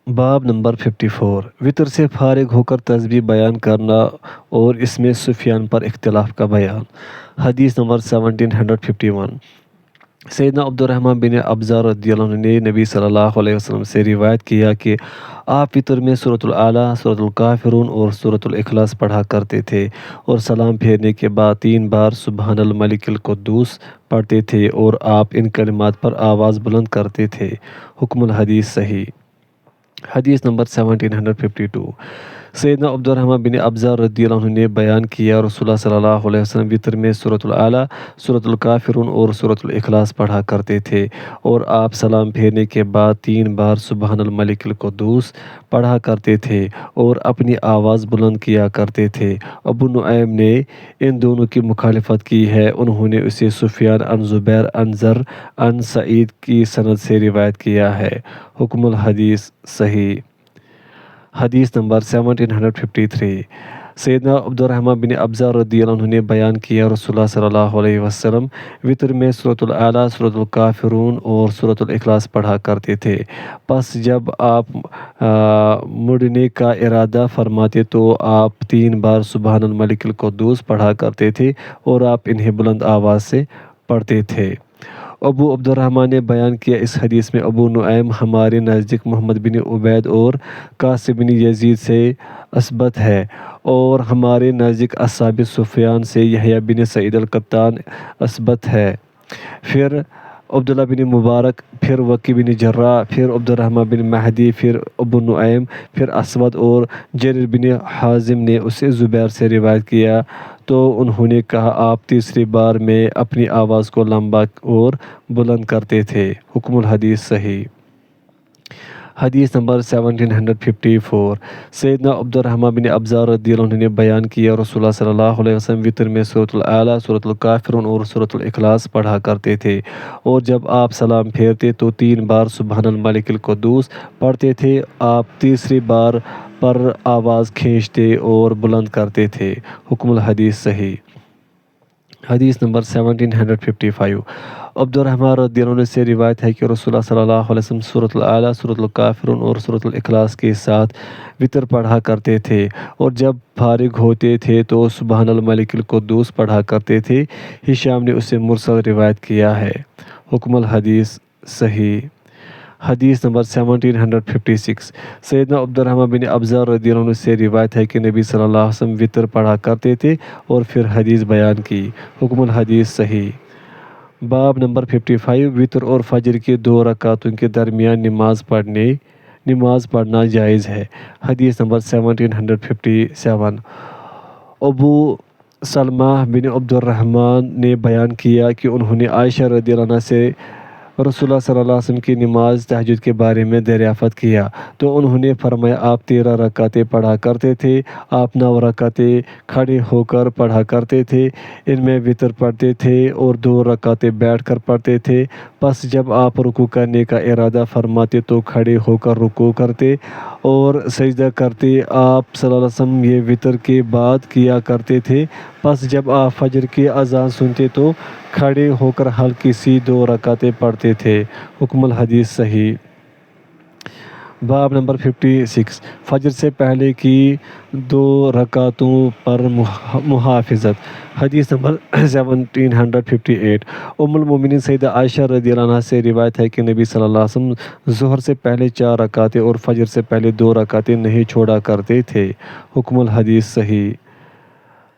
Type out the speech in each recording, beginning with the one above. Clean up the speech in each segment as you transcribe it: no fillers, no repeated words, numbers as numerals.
باب نمبر 54 وطر سے فارغ ہو کر تسبیح بیان کرنا اور اس میں سفیان پر اختلاف کا بیان۔ حدیث نمبر 1751 سیدنا عبد الرحمن بن ابزہ رضی اللہ عنہ نے نبی صلی اللہ علیہ وسلم سے روایت کیا کہ آپ وطر میں سورۃ الاعلیٰ، سورۃ الکافرون اور سورۃ الاخلاص پڑھا کرتے تھے اور سلام پھیرنے کے بعد 3 بار سبحان الملک القدوس پڑھتے تھے اور آپ ان کلمات پر آواز بلند کرتے تھے۔ حکم الحدیث صحیح۔ حدیث نمبر 1752 سیدنا عبد الرحمن بن ابزہ رضی اللہ عنہ نے بیان کیا رسول اللہ صلی اللہ علیہ وسلم وطر میں سورۃ الاعلیٰ، سورۃ الکافرون اور سورۃ الاخلاص پڑھا کرتے تھے اور آپ سلام پھیرنے کے بعد 3 بار سبحان الملک القدوس پڑھا کرتے تھے اور اپنی آواز بلند کیا کرتے تھے۔ ابو نعیم نے ان دونوں کی مخالفت کی ہے، انہوں نے اسے سفیان عن زبیر عن زر عن سعید کی سند سے روایت کیا ہے۔ حکم الحدیث صحیح۔ حدیث نمبر 1753 سیدنا عبد الرحمن بن ابزہ رضی اللہ عنہ نے بیان کیا رسول اللہ صلی اللہ علیہ وسلم وطر میں سورۃ الاعلیٰ، سورۃ الکافرون اور سورۃ الاخلاص پڑھا کرتے تھے، پس جب آپ مڑنے کا ارادہ فرماتے تو آپ 3 بار سبحان الملک القدوس پڑھا کرتے تھے اور آپ انہیں بلند آواز سے پڑھتے تھے۔ ابو عبد الرحمن نے بیان کیا اس حدیث میں ابو نعیم ہمارے نزدیک محمد بن عبید اور قاسم بن یزید سے اثبت ہے، اور ہمارے نزدیک اصحاب سفیان سے یحییٰ بن سعید القطان اثبت ہے، پھر عبداللہ بن مبارک، پھر وکیع بن جراح، پھر عبد الرحمن بن مہدی، پھر ابو نعیم، پھر اسود اور جریر بن حازم نے اسے زبیر سے روایت کیا تو انہوں نے کہا آپ تیسری بار میں اپنی آواز کو لمبا اور بلند کرتے تھے۔ حکم الحدیث صحیح۔ حدیث نمبر 1754 سیدنا عبد الرحمن بن ابزہ رضی اللہ عنہ نے بیان کیا رسول اللہ صلی اللہ علیہ وسلم وطر میں سورۃ الاعلیٰ، سورۃ الکافرون اور سورۃ الاخلاص پڑھا کرتے تھے اور جب آپ سلام پھیرتے تو 3 بار سبحان الملک القدوس پڑھتے تھے، آپ تیسری بار پر آواز کھینچتے اور بلند کرتے تھے۔ حکم الحدیث صحیح۔ حدیث نمبر 1755 عبد الرحمن رضی اللہ عنہ سے روایت ہے کہ رسول اللہ صلی اللہ علیہ وسلم سورۃ الاعلیٰ، سورۃ الکافرون اور سورۃ الاخلاص کے ساتھ وطر پڑھا کرتے تھے اور جب فارغ ہوتے تھے تو سبحان الملک القدوس پڑھا کرتے تھے۔ ہشام نے اسے مرسل روایت کیا ہے۔ حکم الحدیث صحیح۔ حدیث نمبر 1756 سیدنا عبد الرحمن بن ابزہ رضی اللہ عنہ سے روایت ہے کہ نبی صلی اللہ علیہ وسلم وطر پڑھا کرتے تھے اور پھر حدیث بیان کی۔ حکم الحدیث صحیح۔ باب نمبر 55 وطر اور فجر کی 2 رکعتوں کے درمیان نماز پڑھنا جائز ہے۔ حدیث نمبر 1757 ابو سلمہ بن عبد الرحمن نے بیان کیا کہ انہوں نے عائشہ رضی اللہ عنہا سے رسول اللہ صلی اللہ علیہ وسلم کی نماز تہجد کے بارے میں دریافت کیا تو انہوں نے فرمایا آپ 13 رکعتیں پڑھا کرتے تھے، آپ 9 رکعتیں کھڑے ہو کر پڑھا کرتے تھے، ان میں وطر پڑھتے تھے اور 2 رکعتیں بیٹھ کر پڑھتے تھے، پس جب آپ رکوع کرنے کا ارادہ فرماتے تو کھڑے ہو کر رکوع کرتے اور سجدہ کرتے، آپ صلی اللہ علیہ وسلم یہ وطر کے بعد کیا کرتے تھے، پس جب آپ فجر کی اذان سنتے تو کھڑے ہو کر ہلکی سی 2 رکعتیں پڑھتے تھے۔ حکم الحدیث صحیح۔ باب نمبر 56 فجر سے پہلے کی 2 رکعتوں پر محافظت۔ حدیث نمبر 1758 ام المومنین سیدہ عائشہ رضی اللہ عنہا سے روایت ہے کہ نبی صلی اللہ علیہ وسلم ظہر سے پہلے 4 رکعتیں اور فجر سے پہلے 2 رکعتیں نہیں چھوڑا کرتے تھے۔ حکم الحدیث صحیح۔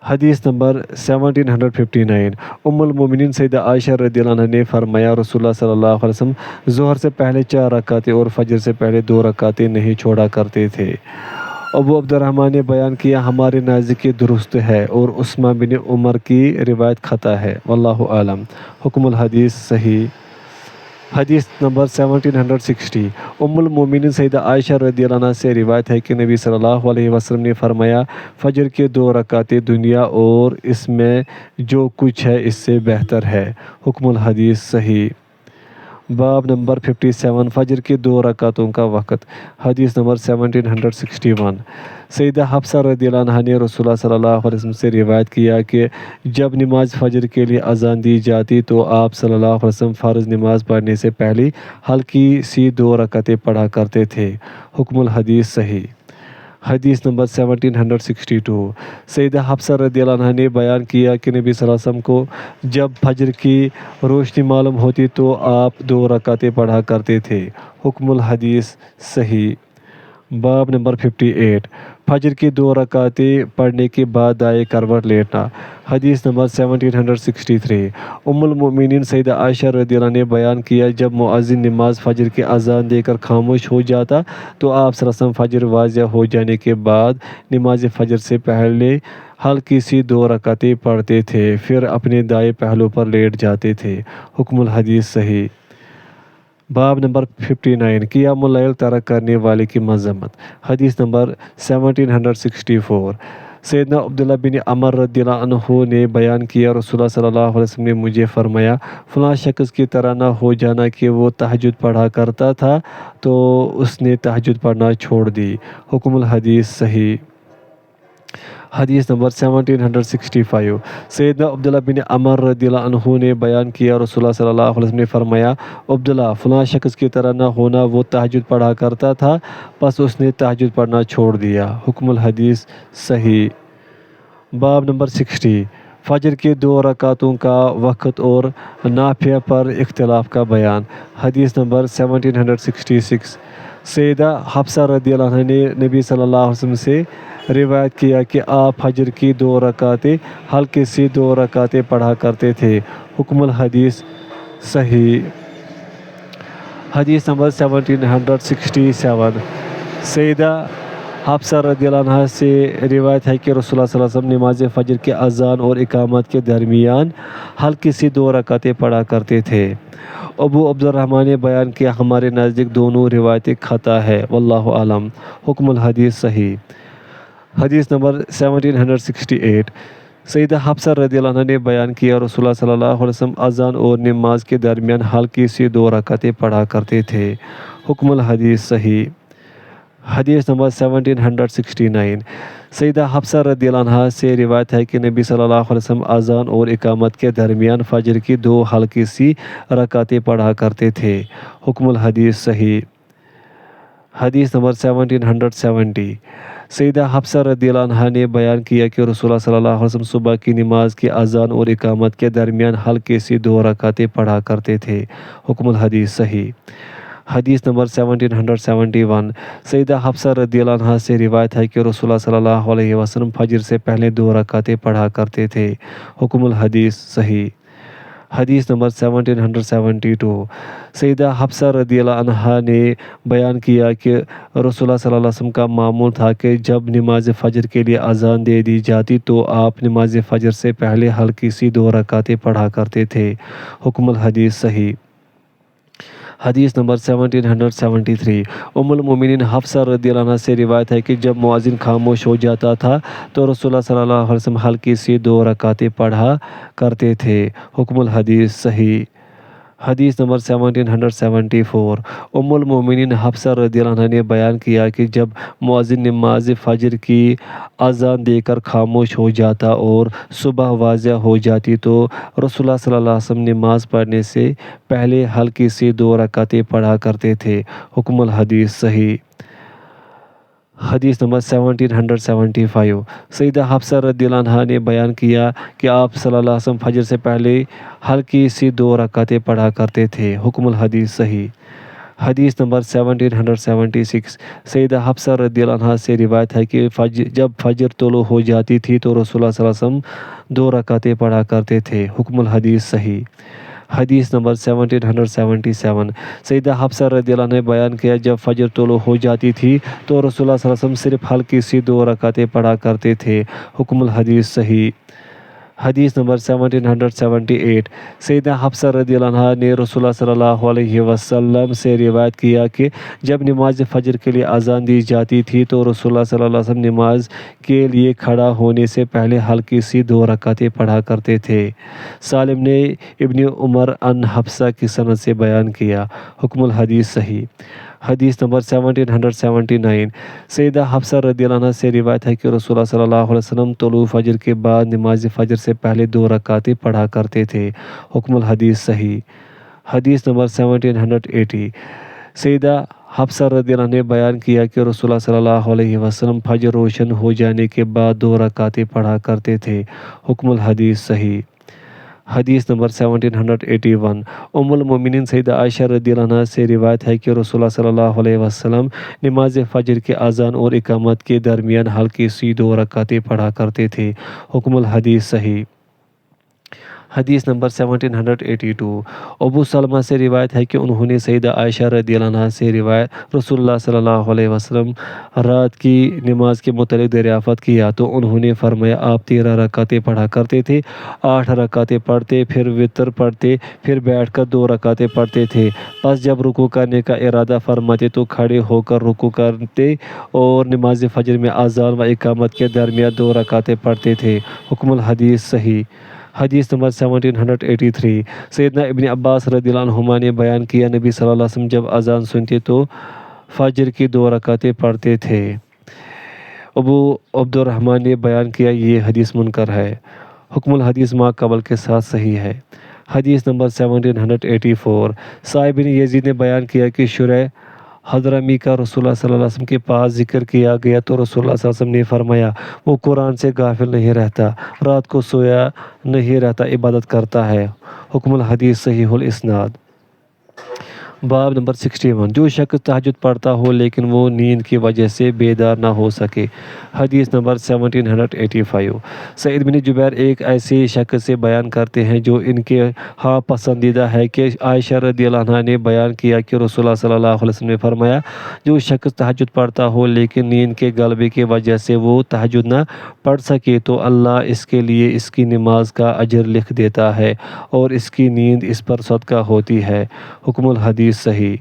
حدیث نمبر 1759 ام المومنین سیدہ عائشہ رضی اللہ عنہا نے فرمایا رسول اللہ صلی اللہ علیہ وسلم ظہر سے پہلے 4 رکعتیں اور فجر سے پہلے 2 رکعتیں نہیں چھوڑا کرتے تھے۔ ابو عبد الرحمن نے بیان کیا ہمارے نزدیک یہ درست ہے اور عثمان بن عمر کی روایت خطا ہے، واللہ اعلم۔ حکم الحدیث صحیح۔ حدیث نمبر 1760 ام المومنین سیدہ عائشہ رضی اللہ عنہا سے روایت ہے کہ نبی صلی اللہ علیہ وسلم نے فرمایا فجر کے 2 رکعتیں دنیا اور اس میں جو کچھ ہے اس سے بہتر ہے۔ حکم الحدیث صحیح۔ باب نمبر 57 فجر کی 2 رکعتوں کا وقت۔ حدیث نمبر 1761 سیدہ حفصہ رضی اللہ عنہا نے رسول اللہ صلی اللہ علیہ وسلم سے روایت کیا کہ جب نماز فجر کے لیے اذان دی جاتی تو آپ صلی اللہ علیہ وسلم فرض نماز پڑھنے سے پہلے ہلکی سی 2 رکعتیں پڑھا کرتے تھے۔ حکم الحدیث صحیح۔ حدیث نمبر 1762 سیدہ حفصہ رضی اللہ عنہا نے بیان کیا کہ نبی صلی اللہ علیہ وسلم کو جب فجر کی روشنی معلوم ہوتی تو آپ 2 رکعتیں پڑھا کرتے تھے۔ حکم الحدیث صحیح۔ باب نمبر 58 فجر کی 2 رکعتیں پڑھنے کے بعد دائیں کروٹ لیٹنا۔ حدیث نمبر 1763 ام المؤمنین سیدہ عائشہ رضی اللہ عنہا نے بیان کیا جب مؤذن نماز فجر کی اذان دے کر خاموش ہو جاتا تو آپ صلی اللہ علیہ وسلم فجر واضح ہو جانے کے بعد نماز فجر سے پہلے ہلکی سی 2 رکعتیں پڑھتے تھے، پھر اپنے دائیں پہلو پر لیٹ جاتے تھے۔ حکم الحدیث صحیح۔ باب نمبر 59 قیام اللیل ترک کرنے والے کی مذمت۔ حدیث نمبر 1764 سیدنا عبداللہ بن عمر رضی اللہ عنہ نے بیان کیا رسول اللہ صلی اللہ علیہ وسلم نے مجھے فرمایا فلاں شخص کی طرح نہ ہو جانا کہ وہ تہجد پڑھا کرتا تھا تو اس نے تہجد پڑھنا چھوڑ دی۔ حکم الحدیث صحیح۔ حدیث نمبر 1765 سیدنا عبداللہ بن عمر رضی اللہ عنہ نے بیان کیا رسول اللہ صلی اللہ علیہ وسلم نے فرمایا عبداللہ فلاں شخص کی طرح نہ ہونا، وہ تہجد پڑھا کرتا تھا پس اس نے تہجد پڑھنا چھوڑ دیا۔ حکم الحدیث صحیح۔ باب نمبر 60 فجر کی 2 رکعتوں کا وقت اور نافع پر اختلاف کا بیان۔ حدیث نمبر 1766 سیدہ حفصہ رضی اللہ عنہا نے نبی صلی اللہ علیہ وسلم سے روایت کیا کہ آپ فجر کی 2 رکعتیں ہلکی سی 2 رکعتیں پڑھا کرتے تھے۔ حکم الحدیث صحیح۔ حدیث نمبر 1767 سیدہ حفصہ رضی اللہ عنہا سے روایت ہے کہ رسول اللہ صلی اللہ علیہ وسلم نماز فجر کے اذان اور اقامت کے درمیان ہلکی سی 2 رکعتیں پڑھا کرتے تھے۔ ابو عبد الرحمن نے بیان کیا ہمارے نزدیک دونوں روایتیں خطا ہے، واللہ اعلم۔ حکم الحدیث صحیح۔ حدیث نمبر 1768 سیدہ حفصہ رضی اللہ عنہا نے بیان کیا رسول اللہ صلی اللہ علیہ وسلم اذان اور نماز کے درمیان ہلکی سی 2 رکعتیں پڑھا کرتے تھے۔ حکم الحدیث صحیح۔ حدیث نمبر 1769 سیدہ حفصہ رضی اللہ عنہا سے روایت ہے کہ نبی صلی اللہ علیہ وسلم اذان اور اقامت کے درمیان فجر کی 2 ہلکی سی رکعتیں پڑھا کرتے تھے۔ حکم الحدیث صحیح۔ حدیث نمبر 1770 سیدہ حفصہ رضی اللہ عنہا نے بیان کیا کہ رسول اللہ صلی اللہ علیہ وسلم صبح کی نماز کی اذان اور اقامت کے درمیان ہلکی سی 2 رکعتیں پڑھا کرتے تھے۔ حکم الحدیث صحیح۔ حدیث نمبر 1771 سیدہ حفصہ رضی اللہ عنہا سے روایت ہے کہ رسول اللہ صلی اللہ علیہ وسلم فجر سے پہلے 2 رکعتیں پڑھا کرتے تھے۔ حکم الحدیث صحیح۔ حدیث نمبر 1772 سیدہ حفصہ رضی اللہ عنہا نے بیان کیا کہ رسول اللہ صلی اللہ علیہ وسلم کا معمول تھا کہ جب نماز فجر کے لیے اذان دے دی جاتی تو آپ نماز فجر سے پہلے ہلکی سی 2 رکعتیں پڑھا کرتے تھے۔ حکم الحدیث صحیح۔ حدیث نمبر 1773 ام المؤمنین حفصہ رضی اللہ عنہا سے روایت ہے کہ جب مؤذن خاموش ہو جاتا تھا تو رسول اللہ صلی اللہ علیہ وسلم ہلکی سی 2 رکعتیں پڑھا کرتے تھے۔ حکم الحدیث صحیح۔ حدیث نمبر 1774 ام المؤمنین حفصہ رضی اللہ عنہا نے بیان کیا کہ جب مؤذن نماز فجر کی اذان دے کر خاموش ہو جاتا اور صبح واضح ہو جاتی تو رسول اللہ صلی اللہ علیہ وسلم نماز پڑھنے سے پہلے ہلکی سی 2 رکعتیں پڑھا کرتے تھے۔ حکم الحدیث صحیح۔ حدیث نمبر 1775 سیدہ حفصہ رضی اللہ عنہا نے بیان کیا کہ آپ صلی اللہ علیہ وسلم فجر سے پہلے ہلکی سی 2 رکعتیں پڑھا کرتے تھے۔ حکم الحدیث صحیح۔ حدیث نمبر 1776 سیدہ حفصہ رضی اللہ عنہا سے روایت ہے کہ جب فجر طلوع ہو جاتی تھی تو رسول اللہ صلی اللہ علیہ وسلم 2 رکعتیں پڑھا کرتے تھے۔ حکم الحدیث صحیح۔ حدیث نمبر 1777 سیدہ حفصہ رضی اللہ عنہ نے بیان کیا جب فجر طلوع ہو جاتی تھی تو رسول اللہ صلی اللہ علیہ وسلم صرف ہلکی سی 2 رکعتیں پڑھا کرتے تھے۔ حکم الحدیث صحیح۔ حدیث نمبر 1778 سیدہ حفصہ رضی اللہ عنہ نے رسول اللہ صلی اللہ علیہ وسلم سے روایت کیا کہ جب نماز فجر کے لیے اذان دی جاتی تھی تو رسول اللہ صلی اللہ علیہ وسلم نماز کے لیے کھڑا ہونے سے پہلے ہلکی سی 2 رکعتیں پڑھا کرتے تھے۔ سالم نے ابن عمر ان حفصہ کی سند سے بیان کیا۔ حکم الحدیث صحیح۔ حدیث نمبر 1779 سیدہ حفصہ رضی اللہ عنہ سے روایت ہے کہ رسول اللہ صلی اللہ علیہ وسلم طلوع فجر کے بعد نماز فجر سے پہلے 2 رکعتیں پڑھا کرتے تھے۔ حکم الحدیث صحیح۔ حدیث نمبر 1780 سیدہ حفصہ رضی اللہ عنہ نے بیان کیا کہ رسول اللہ صلی اللہ علیہ وسلم فجر روشن ہو جانے کے بعد 2 رکعتیں پڑھا کرتے تھے۔ حکم الحدیث صحیح۔ حدیث نمبر 1781 ام المومنین سیدہ عائشہ رضی اللہ عنہ سے روایت ہے کہ رسول اللہ صلی اللہ علیہ وسلم نماز فجر کے اذان اور اقامت کے درمیان ہلکی سی 2 رکعتیں پڑھا کرتے تھے۔ حکم الحدیث صحیح۔ حدیث نمبر 1782 ابو سلمہ سے روایت ہے کہ انہوں نے سیدہ عائشہ رضی اللہ عنہ سے روایت رسول اللہ صلی اللہ علیہ وسلم رات کی نماز کے متعلق دریافت کیا تو انہوں نے فرمایا آپ 13 رکعتیں پڑھا کرتے تھے، 8 رکعتیں پڑھتے، پھر وتر پڑھتے، پھر بیٹھ کر 2 رکعتیں پڑھتے تھے، پس جب رکوع کرنے کا ارادہ فرماتے تو کھڑے ہو کر رکوع کرتے اور نماز فجر میں اذان و اقامت کے درمیان 2 رکعتیں پڑھتے تھے۔ حکم الحدیث صحیح۔ حدیث نمبر 1783 سیدنا ابن عباس رضی اللہ عنہما نے بیان کیا نبی صلی اللہ علیہ وسلم جب اذان سنتے تو فجر کی 2 رکعتیں پڑھتے تھے۔ ابو عبد الرحمن نے بیان کیا یہ حدیث منکر ہے۔ حکم الحدیث ما قبل کے ساتھ صحیح ہے۔ حدیث نمبر 1784 سعید بن یزید نے بیان کیا کہ شرح حضرمی کا رسول اللہ صلی اللہ علیہ وسلم کے پاس ذکر کیا گیا تو رسول اللہ صلی اللہ علیہ وسلم نے فرمایا وہ قرآن سے غافل نہیں رہتا، رات کو سویا نہیں رہتا، عبادت کرتا ہے۔ حکم الحدیث صحیح الاسناد۔ باب نمبر 61 جو شخص تہجد پڑھتا ہو لیکن وہ نیند کی وجہ سے بیدار نہ ہو سکے۔ حدیث نمبر 1785 سعید بن جبیر ایک ایسے شخص سے بیان کرتے ہیں جو ان کے ہاں پسندیدہ ہے کہ عائشہ رضی اللہ عنہا نے بیان کیا کہ رسول اللہ صلی اللہ علیہ وسلم نے فرمایا جو شخص تہجد پڑھتا ہو لیکن نیند کے غلبے کی وجہ سے وہ تہجد نہ پڑھ سکے تو اللہ اس کے لیے اس کی نماز کا اجر لکھ دیتا ہے اور اس کی نیند اس پر صدقہ ہوتی ہے۔ حکم الحدیث صحیح۔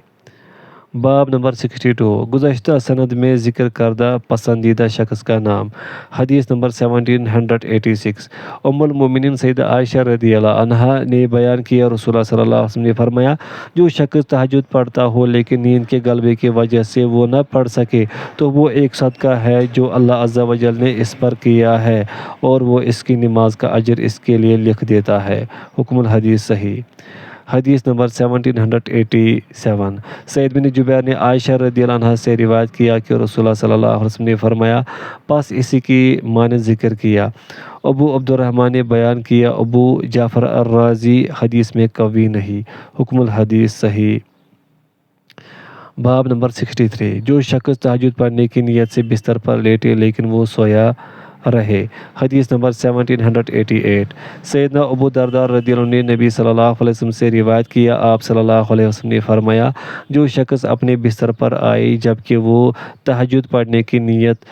باب نمبر 62 گزشتہ سند میں ذکر کردہ پسندیدہ شخص کا نام۔ حدیث نمبر 1786 ام المومنین سیدہ عائشہ رضی اللہ عنہا نے بیان کیا رسول اللہ صلی اللہ علیہ وسلم نے فرمایا جو شخص تہجد پڑھتا ہو لیکن نیند کے غلبے کی وجہ سے وہ نہ پڑھ سکے تو وہ ایک صدقہ ہے جو اللہ عز و جل نے اس پر کیا ہے اور وہ اس کی نماز کا اجر اس کے لیے لکھ دیتا ہے۔ حکم الحدیث صحیح۔ حدیث نمبر 1787 سعید بن جبیر نے عائشہ رضی اللہ عنہا سے روایت کیا کہ رسول اللہ صلی اللہ علیہ وسلم نے فرمایا پس اسی کی مانند ذکر کیا۔ ابو عبد الرحمن نے بیان کیا ابو جعفر الرازی حدیث میں قوی نہیں۔ حکم الحدیث صحیح۔ باب نمبر 63 جو شخص تہجد پڑھنے کی نیت سے بستر پر لیٹے لیکن وہ سویا رہے۔ حدیث نمبر 1788 سیدنا ابو درداء رضی اللہ عنہ نے نبی صلی اللہ علیہ وسلم سے روایت کیا آپ صلی اللہ علیہ وسلم نے فرمایا جو شخص اپنے بستر پر آئے جبکہ وہ تہجد پڑھنے کی نیت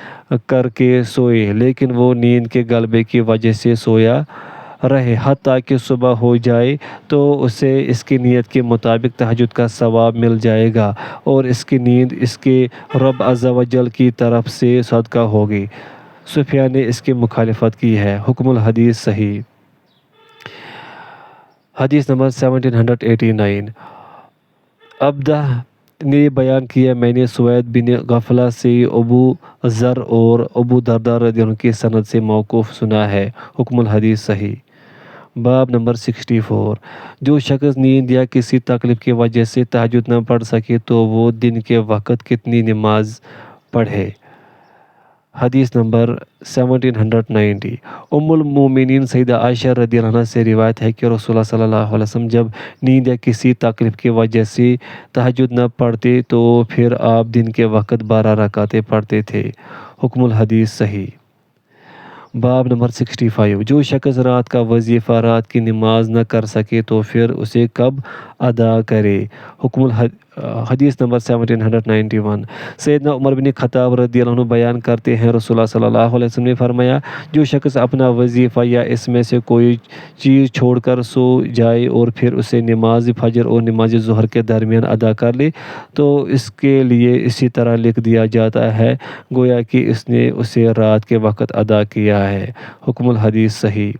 کر کے سوئے لیکن وہ نیند کے غلبے کی وجہ سے سویا رہے حتیٰ کہ صبح ہو جائے تو اسے اس کی نیت کے مطابق تہجد کا ثواب مل جائے گا اور اس کی نیند اس کے رب عز و جل کی طرف سے صدقہ ہوگی۔ سفیان نے اس کی مخالفت کی ہے۔ حکم الحدیث صحیح۔ حدیث نمبر 1789 عبدہ نے بیان کیا میں نے سوید بن غفلہ سے ابو ذر اور ابو درداء رضی اللہ عنہ کی سند سے موقوف سنا ہے۔ حکم الحدیث صحیح۔ باب نمبر 64 جو شخص نیند یا کسی تکلیف کی وجہ سے تہجد نہ پڑھ سکے تو وہ دن کے وقت کتنی نماز پڑھے۔ حدیث نمبر 1790 ام المومنین سیدہ عائشہ رضی اللہ عنہ سے روایت ہے کہ رسول اللہ صلی اللہ علیہ وسلم جب نیند یا کسی تکلیف کی وجہ سے تہجد نہ پڑھتے تو پھر آپ دن کے وقت 12 رکعتیں پڑھتے تھے۔ حکم الحدیث صحیح۔ باب نمبر 65 جو شخص رات کا وظیفہ رات کی نماز نہ کر سکے تو پھر اسے کب ادا کرے۔ حدیث نمبر 1791۔ سیدنا عمر بن خطاب رضی اللہ عنہ بیان کرتے ہیں رسول اللہ صلی اللہ علیہ وسلم نے فرمایا جو شخص اپنا وظیفہ یا اس میں سے کوئی چیز چھوڑ کر سو جائے اور پھر اسے نماز فجر اور نماز ظہر کے درمیان ادا کر لے تو اس کے لیے اسی طرح لکھ دیا جاتا ہے گویا کہ اس نے اسے رات کے وقت ادا کیا ہے۔ حکم الحدیث صحیح۔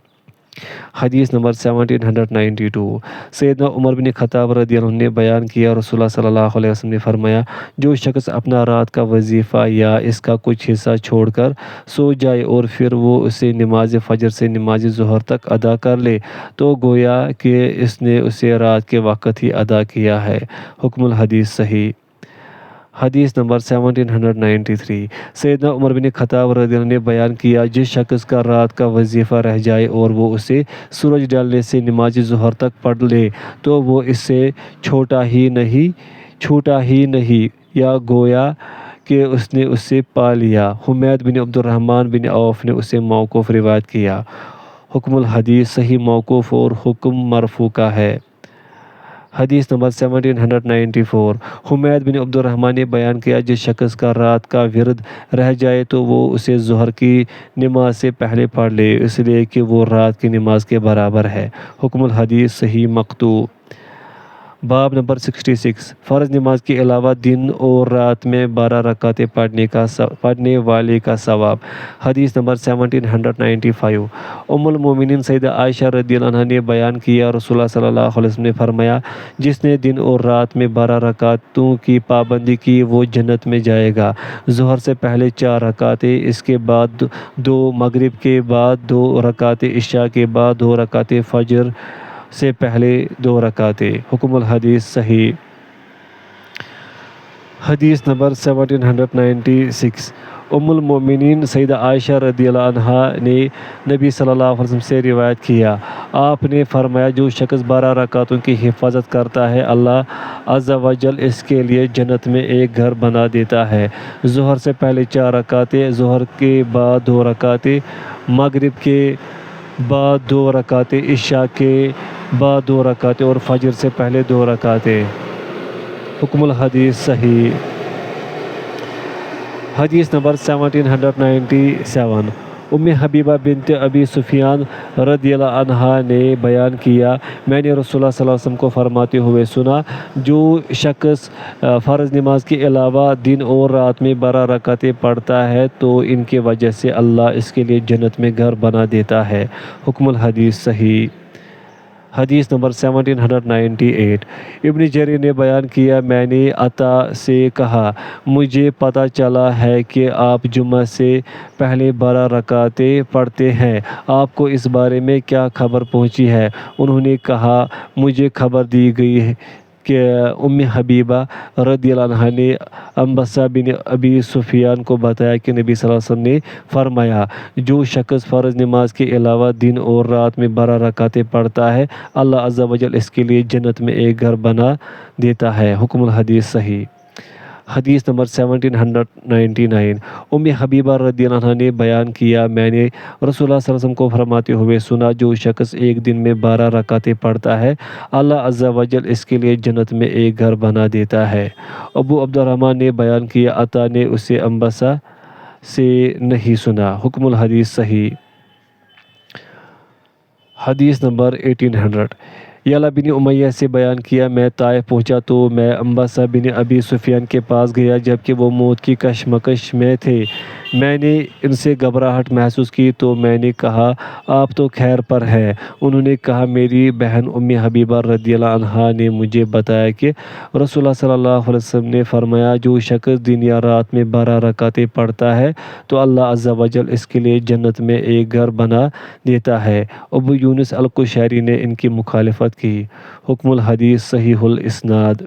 حدیث نمبر 1792۔ سیدنا عمر بن خطاب رضی اللہ عنہ نے بیان کیا رسول اللہ صلی اللہ علیہ وسلم نے فرمایا جو شخص اپنا رات کا وظیفہ یا اس کا کچھ حصہ چھوڑ کر سو جائے اور پھر وہ اسے نماز فجر سے نماز ظہر تک ادا کر لے تو گویا کہ اس نے اسے رات کے وقت ہی ادا کیا ہے۔ حکم الحدیث صحیح۔ حدیث نمبر 1793۔ سیدنا عمر بن خطاب رضی اللہ عنہ نے بیان کیا جس شخص کا رات کا وظیفہ رہ جائے اور وہ اسے سورج ڈالنے سے نماز ظہر تک پڑھ لے تو وہ اس سے چھوٹا ہی نہیں یا گویا کہ اس نے اسے پا لیا۔ حمید بن عبد الرحمن بن عوف نے اسے موقوف روایت کیا۔ حکم الحدیث صحیح موقوف اور حکم مرفوع کا ہے۔ حدیث نمبر 1794۔ حمید بن عبد الرحمن نے بیان کیا جس شخص کا رات کا ورد رہ جائے تو وہ اسے ظہر کی نماز سے پہلے پڑھ لے اس لیے کہ وہ رات کی نماز کے برابر ہے۔ حکم الحدیث صحیح مقطوع۔ باب نمبر 66۔ فرض نماز کے علاوہ دن اور رات میں 12 رکعتیں پڑھنے والے کا ثواب۔ حدیث نمبر 1795۔ ام المومنین سیدہ عائشہ رضی اللہ عنہا نے بیان کیا رسول اللہ صلی اللہ علیہ وسلم نے فرمایا جس نے دن اور رات میں 12 رکعتوں کی پابندی کی وہ جنت میں جائے گا۔ ظہر سے پہلے 4 رکعتیں، اس کے بعد 2، مغرب کے بعد 2 رکعتیں، عشاء کے بعد 2 رکعتیں، فجر سے پہلے 2 رکعتیں۔ حکم الحدیث صحیح۔ حدیث نمبر 1796۔ ام المومنین سیدہ عائشہ رضی اللہ عنہا نے نبی صلی اللہ علیہ وسلم سے روایت کیا آپ نے فرمایا جو شخص 12 رکعتوں کی حفاظت کرتا ہے اللہ عز و جل اس کے لیے جنت میں ایک گھر بنا دیتا ہے۔ ظہر سے پہلے 4 رکعتیں، ظہر کے بعد 2 رکعتیں، مغرب کے بعد 2 رکعتیں، عشاء کے بعد 2 رکعتیں اور فجر سے پہلے 2 رکعتیں۔ حکم الحدیث صحیح۔ حدیث نمبر 1797۔ ام حبیبہ بنت ابی سفیان رضی اللہ عنہا نے بیان کیا میں نے رسول اللہ صلی اللہ علیہ وسلم کو فرماتے ہوئے سنا جو شخص فرض نماز کے علاوہ دن اور رات میں 12 رکعتیں پڑھتا ہے تو ان کی وجہ سے اللہ اس کے لیے جنت میں گھر بنا دیتا ہے۔ حکم الحدیث صحیح۔ حدیث نمبر 1798۔ ابن جریر نے بیان کیا میں نے عطا سے کہا مجھے پتہ چلا ہے کہ آپ جمعہ سے پہلے 12 رکعتیں پڑھتے ہیں، آپ کو اس بارے میں کیا خبر پہنچی ہے؟ انہوں نے کہا مجھے خبر دی گئی کہ ام حبیبہ رضی اللہ عنہا نے انبسہ بن ابی سفیان کو بتایا کہ نبی صلی اللہ علیہ وسلم نے فرمایا جو شخص فرض نماز کے علاوہ دن اور رات میں 12 رکعتیں پڑھتا ہے اللہ عز و جل اس کے لیے جنت میں ایک گھر بنا دیتا ہے۔ حکم الحدیث صحیح۔ حدیث نمبر 1799۔ ام حبیبہ رضی اللہ عنہا نے بیان کیا میں نے رسول اللہ صلی اللہ علیہ وسلم کو فرماتے ہوئے سنا جو شخص ایک دن میں 12 رکعتیں پڑھتا ہے اللہ عز و جل اس کے لیے جنت میں ایک گھر بنا دیتا ہے۔ ابو عبد الرحمن نے بیان کیا عطا نے اسے انبسہ سے نہیں سنا۔ حکم الحدیث صحیح۔ حدیث نمبر 1800۔ یعلا بن امیہ سے بیان کیا میں طائف پہنچا تو میں انبسہ بن ابی سفیان کے پاس گیا جبکہ وہ موت کی کشمکش میں تھے۔ میں نے ان سے گھبراہٹ محسوس کی تو میں نے کہا آپ تو خیر پر ہیں؟ انہوں نے کہا میری بہن ام حبیبہ رضی اللہ عنہا نے مجھے بتایا کہ رسول اللہ صلی اللہ علیہ وسلم نے فرمایا جو شخص دن یا رات میں 12 رکعتیں پڑھتا ہے تو اللہ عز و جل اس کے لیے جنت میں ایک گھر بنا دیتا ہے۔ ابو یونس القشیری نے ان کی مخالفت کی۔ حکم الحدیث صحیح الاسناد۔